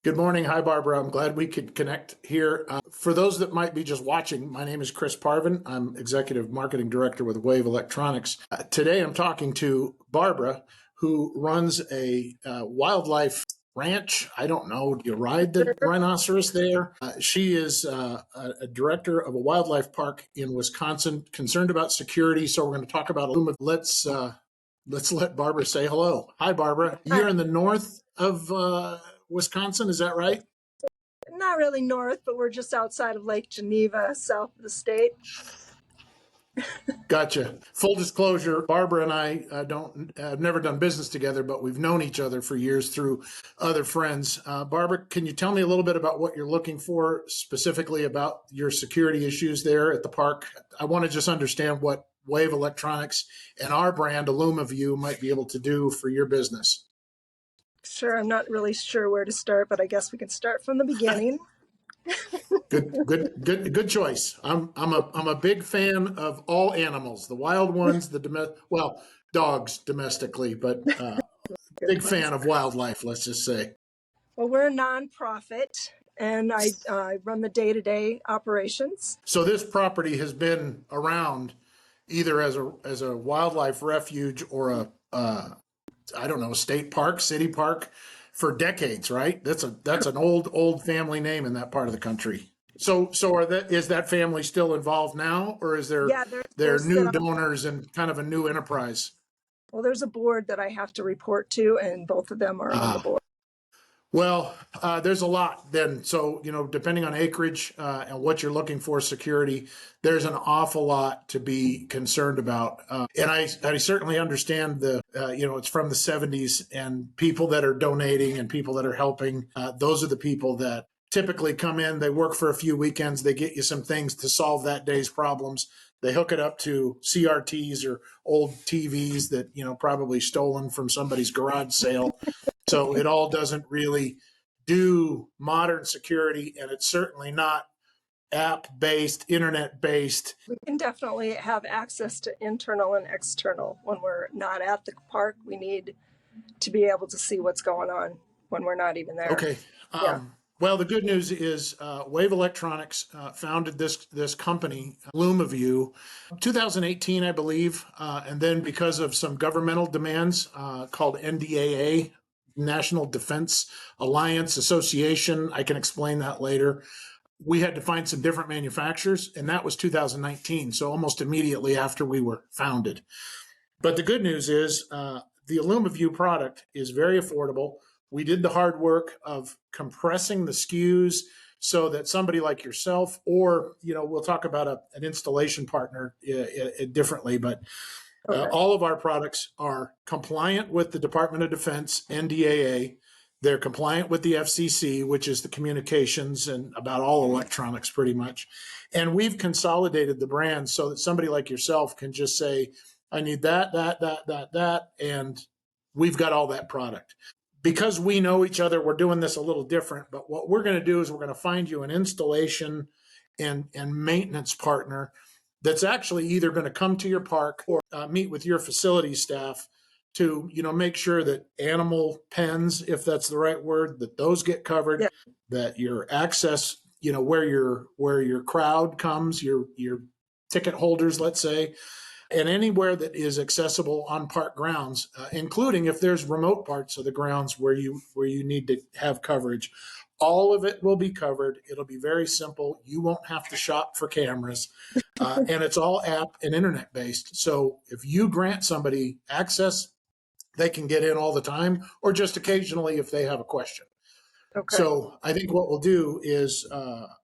Good morning. Hi, Barbara. I'm glad we could connect here. For those that might be just watching, my name is Chris Parvin. I'm Executive Marketing Director with Wave Electronics. Today, I'm talking to Barbara, who runs a wildlife ranch. I don't know. Do you ride the rhinoceros there? She is a director of a wildlife park in Wisconsin, concerned about security. So we're going to talk about Illumivue. Let's let Barbara say hello. Hi, Barbara. You're in the north of Wisconsin, is that right? Not really north, but we're just outside of Lake Geneva, south of the state. Gotcha. Full disclosure, Barbara and I have never done business together, but we've known each other for years through other friends. Barbara, can you tell me a little bit about what you're looking for, specifically about your security issues there at the park? I want to just understand what Wave Electronics and our brand, Illumivue, might be able to do for your business. Sure, I'm not really sure where to start, but I guess we can start from the beginning. Good choice. I'm a big fan of all animals, the wild ones, dogs domestically, but big fan of wildlife, let's just say. Well, we're a nonprofit, and I run the day-to-day operations. So this property has been around either as a wildlife refuge or I don't know, state park, city park for decades, right? That's an old family name in that part of the country. So is that family still involved now, or is there they're new donors and kind of a new enterprise? Well, there's a board that I have to report to, and both of them are on the board. Well, there's a lot then. So, depending on acreage and what you're looking for security, there's an awful lot to be concerned about. And I certainly understand it's from the 70s, and people that are donating and people that are helping, those are the people that typically come in, they work for a few weekends, they get you some things to solve that day's problems. They hook it up to CRTs or old TVs that, probably stolen from somebody's garage sale. So it all doesn't really do modern security, and it's certainly not app-based, internet-based. We can definitely have access to internal and external. When we're not at the park, we need to be able to see what's going on when we're not even there. Okay. Well, the good news is Wave Electronics founded this company, Illumivue, 2018, I believe, and then because of some governmental demands called NDAA, National Defense Alliance Association, I can explain that later, we had to find some different manufacturers, and that was 2019, so almost immediately after we were founded. But the good news is the Illumivue product is very affordable. We did the hard work of compressing the SKUs so that somebody like yourself, or, we'll talk about an installation partner differently, but all of our products are compliant with the Department of Defense, NDAA. They're compliant with the FCC, which is the communications and about all electronics pretty much. And we've consolidated the brands so that somebody like yourself can just say, I need that, and we've got all that product. Because we know each other, we're doing this a little different, but what we're going to do is we're going to find you an installation and maintenance partner that's actually either going to come to your park or meet with your facility staff to, make sure that animal pens, if that's the right word, that those get covered, that your access, where your crowd comes, your ticket holders, let's say, and anywhere that is accessible on park grounds, including if there's remote parts of the grounds where you need to have coverage. All of it will be covered. It'll be very simple. You won't have to shop for cameras. And it's all app and internet based. So if you grant somebody access, they can get in all the time or just occasionally if they have a question. Okay. So I think what we'll do is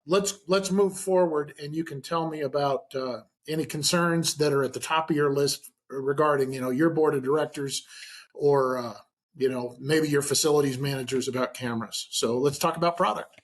let's move forward, and you can tell me about any concerns that are at the top of your list regarding, your board of directors or, maybe your facilities managers about cameras. So let's talk about product.